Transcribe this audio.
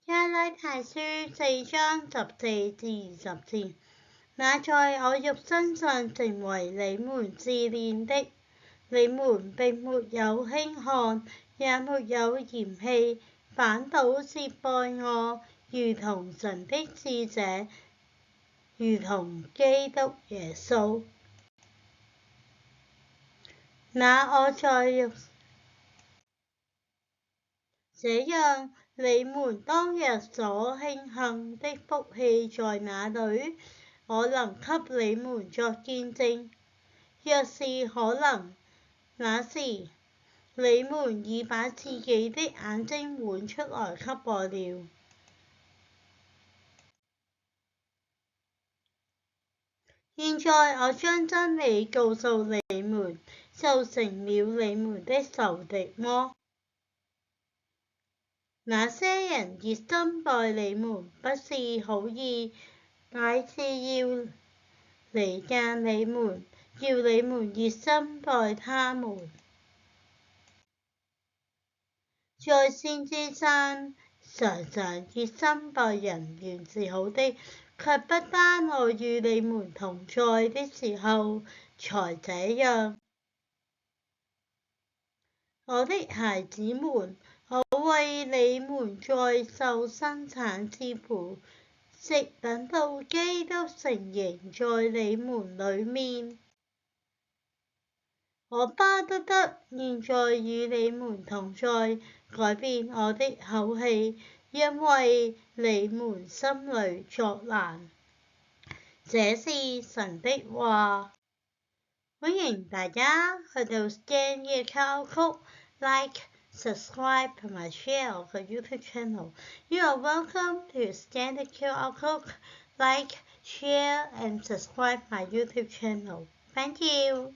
加拉太書4章14至20節，那在我肉身上成為你們試煉的，你們並沒有輕看，也沒有嫌棄，反倒接待我，如同神的使者，如同基督耶穌。那我在肉這樣，你們當日所慶幸的福氣在哪裏？我能給你們作見證。若是可能，那時你們已把自己的眼睛換出來給我了。現在我將真理告訴你們，就成了你們的仇敵麼？那些人熱心待你們，不是好意，乃是要離間你們，要你們熱心待他們。在先知上常常熱心待人，原是好的，卻不單我與你們同在的時候才這樣。我的孩子們，我為你們再受生產之苦，直等到基督成形在你們裡面。我巴不得現在與你們同在，改變我的口氣，因為你們心裡作難。這是神的話。歡迎大家去到 Scan 嘅QR Code Like、Subscribe 同埋 Share 我個 YouTube channel。You are welcome to scan the QR code, like, share and subscribe my YouTube channel. Thank you.